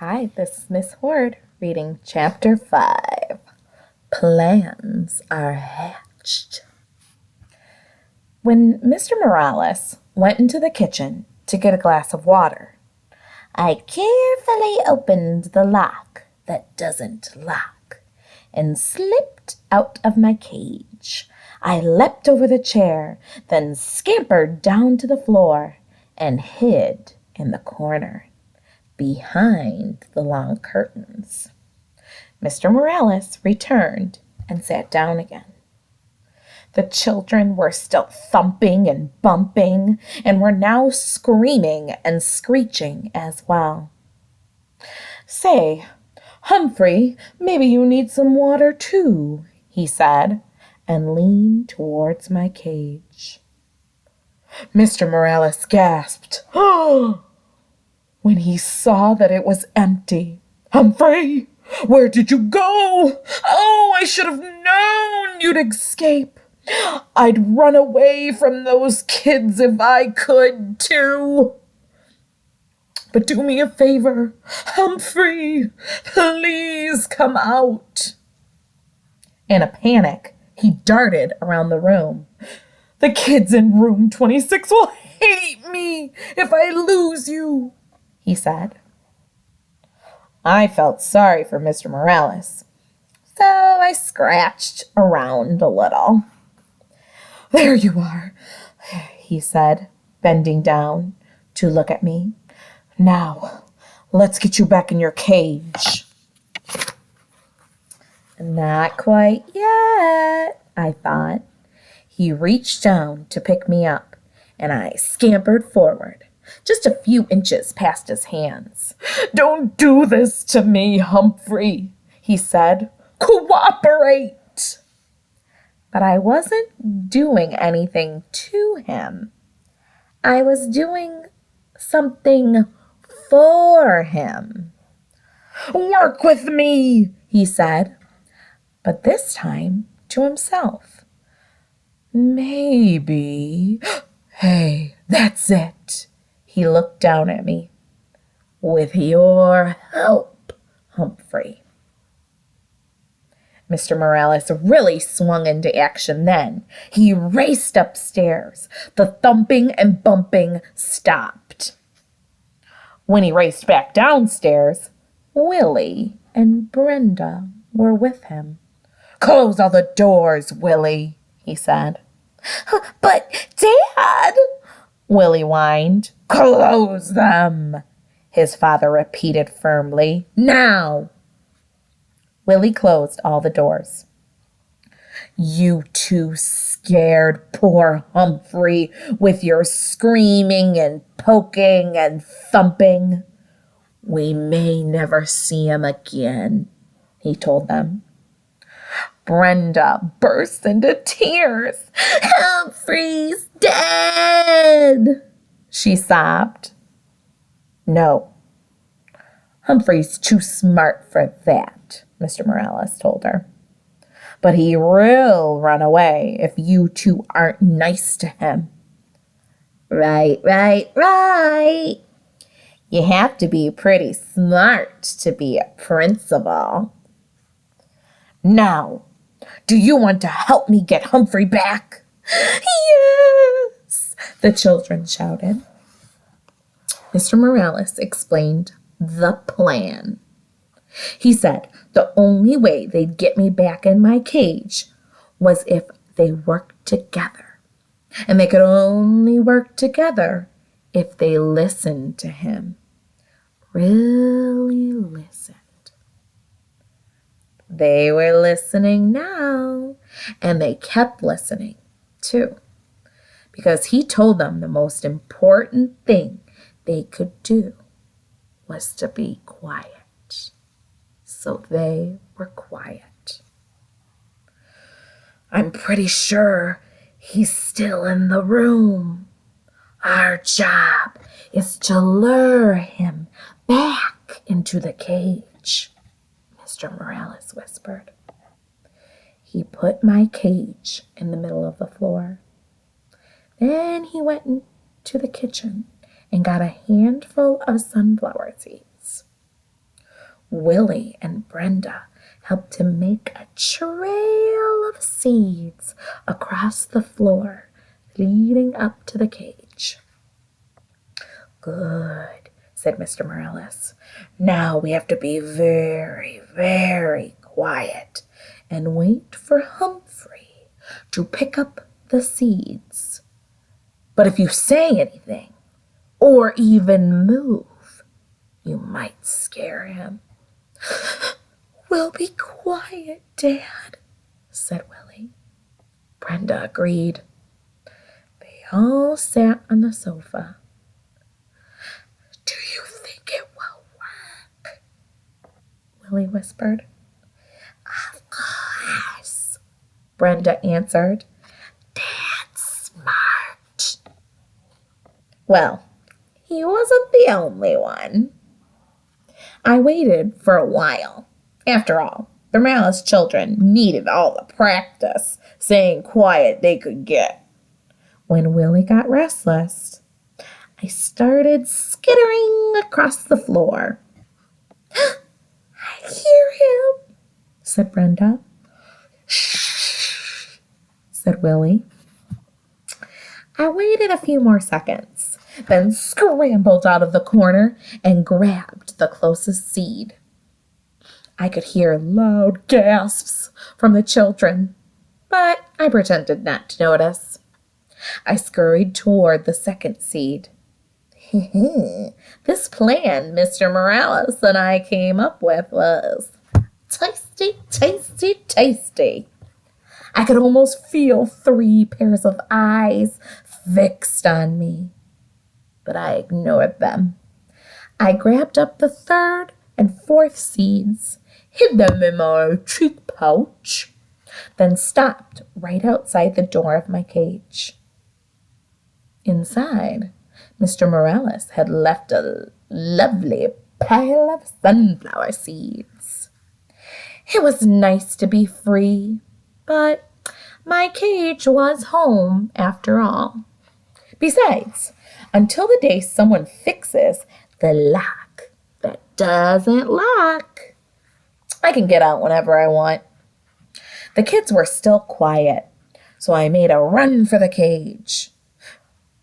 Hi, this is Miss Horde reading Chapter 5. Plans are hatched. When Mr. Morales went into the kitchen to get a glass of water, I carefully opened the lock that doesn't lock and slipped out of my cage. I leapt over the chair, then scampered down to the floor and hid in the corner behind the long curtains. Mr. Morales returned and sat down again. The children were still thumping and bumping and were now screaming and screeching as well. "Say, Humphrey, maybe you need some water too," he said, and leaned towards my cage. Mr. Morales gasped when he saw that it was empty. "Humphrey, where did you go? Oh, I should have known you'd escape. I'd run away from those kids if I could, too. But do me a favor, Humphrey, please come out." In a panic, he darted around the room. "The kids in room 26 will hate me if I lose you," he said. I felt sorry for Mr. Morales, so I scratched around a little. "There you are," he said, bending down to look at me. "Now, let's get you back in your cage." Not quite yet, I thought. He reached down to pick me up, and I scampered forward, just a few inches past his hands. "Don't do this to me, Humphrey," he said. "Cooperate." But I wasn't doing anything to him. I was doing something for him. "Work with me," he said, but this time to himself. "Maybe. Hey, that's it." He looked down at me. "With your help, Humphrey." Mr. Morales really swung into action then. He raced upstairs. The thumping and bumping stopped. When he raced back downstairs, Willie and Brenda were with him. "Close all the doors, Willie," he said. "But, Dad," Willie whined. "Close them," his father repeated firmly. "Now." Willie closed all the doors. "You two scared poor Humphrey with your screaming and poking and thumping. We may never see him again," he told them. Brenda burst into tears. "Humphrey's dead," she sobbed. "No, Humphrey's too smart for that," Mr. Morales told her. "But he will run away if you two aren't nice to him." Right. You have to be pretty smart to be a principal. "Now, do you want to help me get Humphrey back?" "Yes," the children shouted. Mr. Morales explained the plan. He said the only way they'd get me back in my cage was if they worked together. And they could only work together if they listened to him. Really listened. They were listening now, and they kept listening, too, because he told them the most important thing they could do was to be quiet. So they were quiet. "I'm pretty sure he's still in the room. Our job is to lure him back into the cage," Mr. Morales whispered. He put my cage in the middle of the floor. Then he went into the kitchen and got a handful of sunflower seeds. Willie and Brenda helped him make a trail of seeds across the floor, leading up to the cage. "Good," said Mr. Morales. "Now we have to be very, very quiet and wait for Humphrey to pick up the seeds. But if you say anything or even move, you might scare him." "We'll be quiet, Dad," said Willie. Brenda agreed. They all sat on the sofa. "Do you think it will work?" Willie whispered. "Of course," Brenda answered. "Dad's smart." Well, he wasn't the only one. I waited for a while. After all, the Morales children needed all the practice saying quiet they could get. When Willie got restless, I started skittering across the floor. "I hear him," said Brenda. "Shh," said Willie. I waited a few more seconds, then scrambled out of the corner and grabbed the closest seed. I could hear loud gasps from the children, but I pretended not to notice. I scurried toward the second seed. This plan Mr. Morales and I came up with was tasty, tasty, tasty. I could almost feel 3 pairs of eyes fixed on me, but I ignored them. I grabbed up the third and fourth seeds, hid them in my retreat pouch, then stopped right outside the door of my cage. Inside, Mr. Morales had left a lovely pile of sunflower seeds. It was nice to be free, but my cage was home after all. Besides, until the day someone fixes the lock that doesn't lock, I can get out whenever I want. The kids were still quiet, so I made a run for the cage.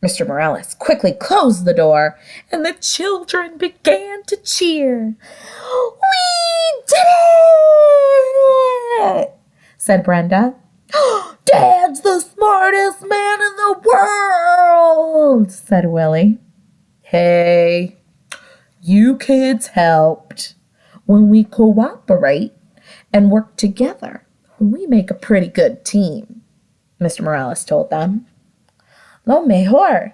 Mr. Morales quickly closed the door, and the children began to cheer. "We did it!" said Brenda. "Dad's the smartest man in the world," said Willie. "Hey, you kids helped. When we cooperate and work together, we make a pretty good team," Mr. Morales told them. "Lo mejor,"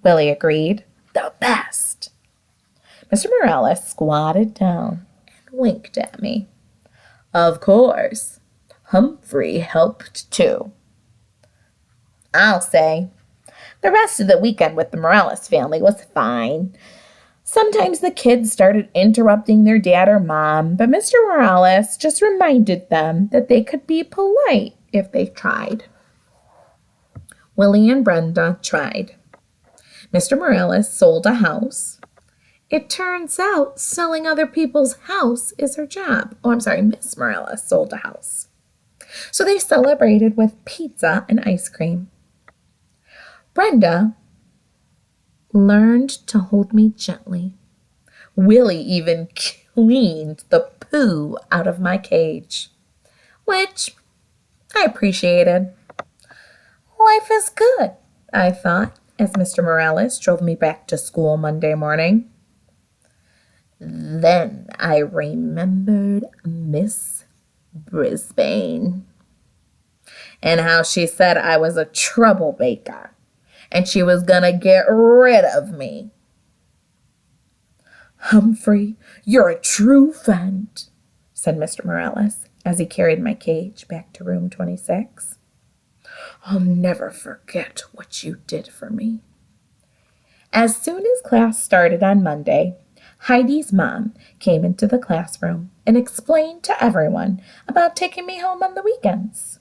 Willie agreed. "The best." Mr. Morales squatted down and winked at me. "Of course, Humphrey helped too." I'll say, the rest of the weekend with the Morales family was fine. Sometimes the kids started interrupting their dad or mom, but Mr. Morales just reminded them that they could be polite if they tried. Willie and Brenda tried. Mr. Morales sold a house. It turns out selling other people's house is her job. Miss Morales sold a house. So they celebrated with pizza and ice cream. Brenda learned to hold me gently. Willie even cleaned the poo out of my cage, which I appreciated. Life is good, I thought, as Mr. Morales drove me back to school Monday morning. Then I remembered Miss Brisbane and how she said I was a troublemaker and she was going to get rid of me. "Humphrey, you're a true friend," said Mr. Morales as he carried my cage back to room 26. "I'll never forget what you did for me." As soon as class started on Monday, Heidi's mom came into the classroom and explained to everyone about taking me home on the weekends.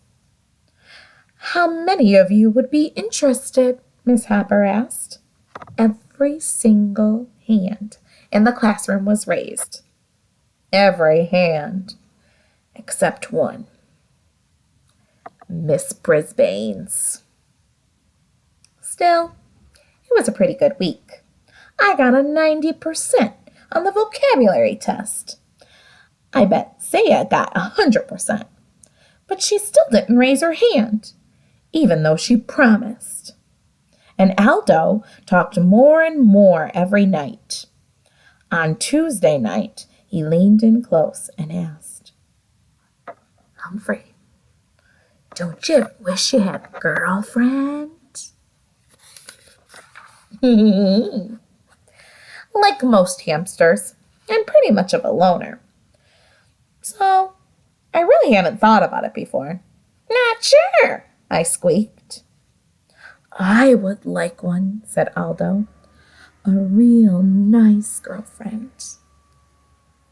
"How many of you would be interested?" Miss Hopper asked. Every single hand in the classroom was raised. every hand except one, Miss Brisbane's. Still, it was a pretty good week. I got a 90% on the vocabulary test. I bet Saya got 100%, but she still didn't raise her hand, even though she promised. And Aldo talked more and more every night. On Tuesday night, he leaned in close and asked, Humphrey, don't you wish you had a girlfriend? Like most hamsters, I'm pretty much of a loner. So, I really hadn't thought about it before. Not sure, I squeaked. I would like one, said Aldo. A real nice girlfriend.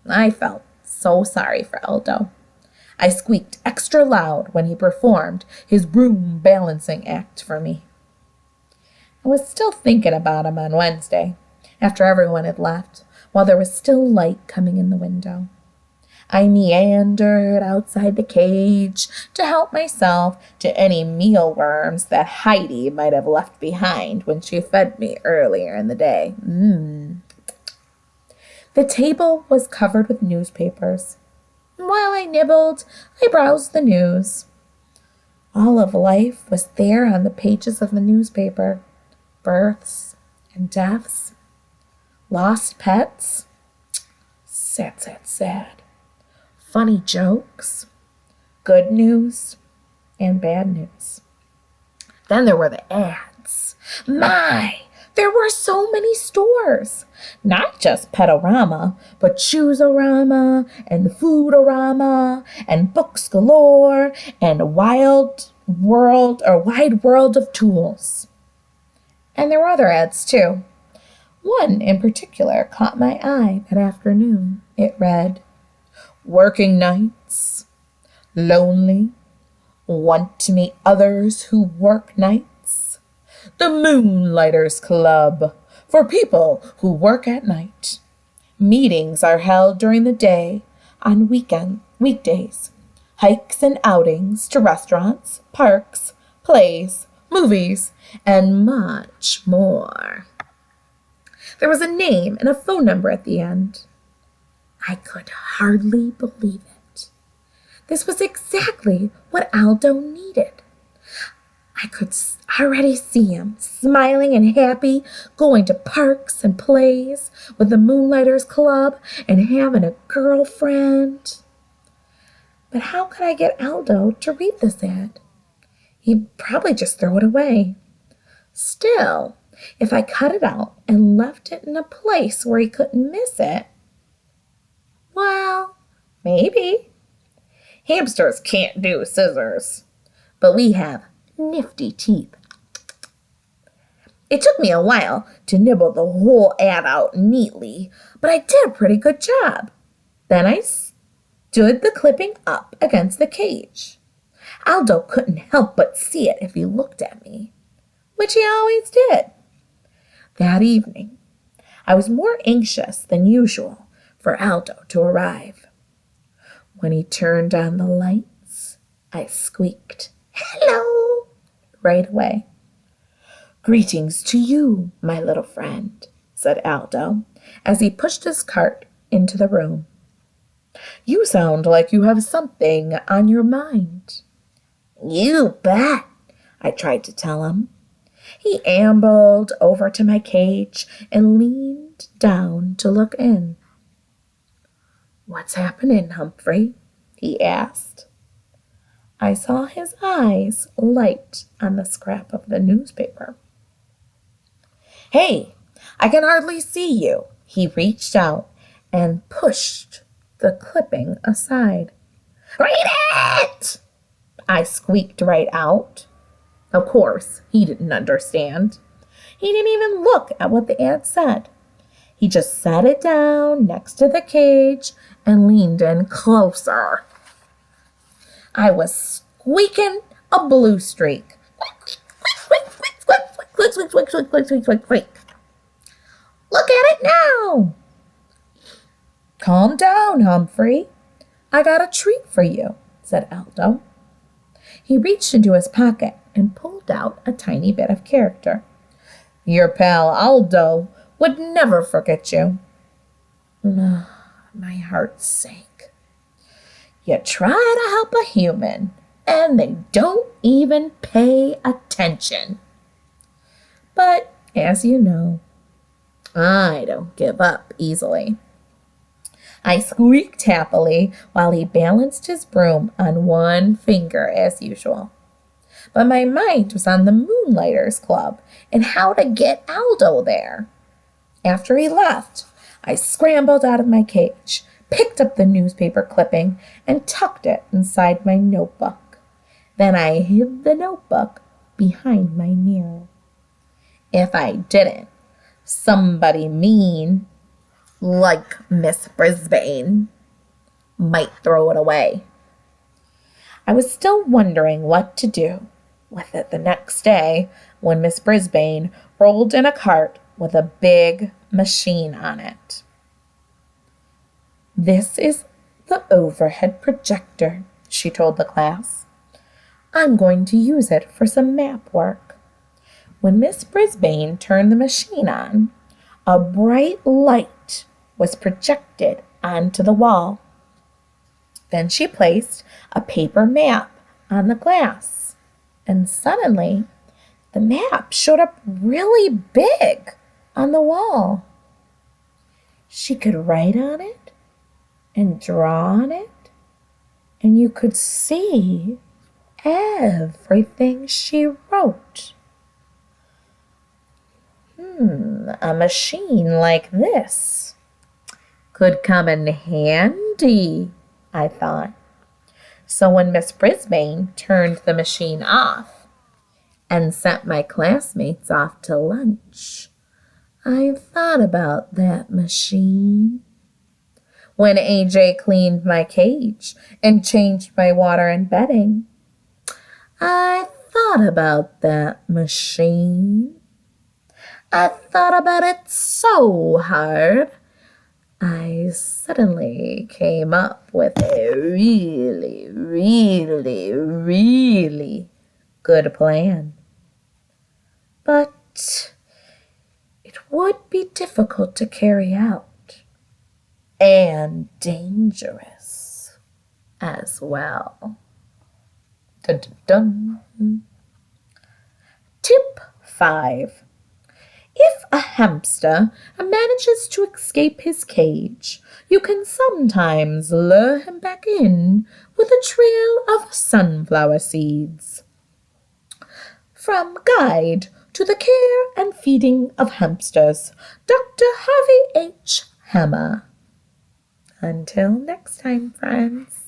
I felt so sorry for Aldo. I squeaked extra loud when he performed his broom balancing act for me. I was still thinking about him on Wednesday, after everyone had left, while there was still light coming in the window. I meandered outside the cage to help myself to any mealworms that Heidi might have left behind when she fed me earlier in the day. The table was covered with newspapers. While I nibbled, I browsed the news. All of life was there on the pages of the newspaper. Births and deaths, lost pets, sad, sad, sad, funny jokes, good news, and bad news. Then there were the ads. My, there were so many stores. Not just Petorama, but Shoesorama and Foodorama and Books Galore and a wide world of tools. And there were other ads, too. One in particular caught my eye that afternoon. It read, Working nights, lonely, want to meet others who work nights. The Moonlighters Club, for people who work at night. Meetings are held during the day on weekdays. Hikes and outings to restaurants, parks, plays, movies, and much more. There was a name and a phone number at the end. I could hardly believe it. This was exactly what Aldo needed. I could already see him, smiling and happy, going to parks and plays with the Moonlighters Club and having a girlfriend. But how could I get Aldo to read this ad? He'd probably just throw it away. Still, if I cut it out and left it in a place where he couldn't miss it, well, maybe. Hamsters can't do scissors, but we have nifty teeth. It took me a while to nibble the whole ad out neatly, but I did a pretty good job. Then I stood the clipping up against the cage. Aldo couldn't help but see it if he looked at me, which he always did. That evening, I was more anxious than usual for Aldo to arrive. When he turned on the lights, I squeaked, "Hello!" right away. "Greetings to you, my little friend," said Aldo, as he pushed his cart into the room. "You sound like you have something on your mind." "You bet," I tried to tell him. He ambled over to my cage and leaned down to look in. "What's happening, Humphrey?" he asked. I saw his eyes light on the scrap of the newspaper. "Hey, I can hardly see you." He reached out and pushed the clipping aside. "Read it!" I squeaked right out. Of course, he didn't understand. He didn't even look at what the ad said. He just set it down next to the cage and leaned in closer. I was squeaking a blue streak. Look at it now. Calm down, Humphrey. I got a treat for you, said Aldo. He reached into his pocket and pulled out a tiny bit of character. Your pal Aldo would never forget you. My heart sank. You try to help a human, and they don't even pay attention. But, as you know, I don't give up easily. I squeaked happily while he balanced his broom on one finger as usual. But my mind was on the Moonlighters Club and how to get Aldo there. After he left, I scrambled out of my cage, picked up the newspaper clipping, and tucked it inside my notebook. Then I hid the notebook behind my mirror. If I didn't, somebody mean, like Miss Brisbane, might throw it away. I was still wondering what to do with it the next day when Miss Brisbane rolled in a cart with a big machine on it. This is the overhead projector, she told the class. I'm going to use it for some map work. When Miss Brisbane turned the machine on, a bright light was projected onto the wall. Then she placed a paper map on the glass, and suddenly the map showed up really big on the wall. She could write on it and draw on it, and you could see everything she wrote. A machine like this could come in handy, I thought. So when Miss Brisbane turned the machine off and sent my classmates off to lunch, I thought about that machine. When AJ cleaned my cage and changed my water and bedding, I thought about that machine. I thought about it so hard, I suddenly came up with a really, really, really good plan. But it would be difficult to carry out and dangerous as well. Dun, dun, dun. Tip 5. If a hamster manages to escape his cage, you can sometimes lure him back in with a trail of sunflower seeds. From Guide to the Care and Feeding of Hamsters, Dr. Harvey H. Hammer. Until next time, friends.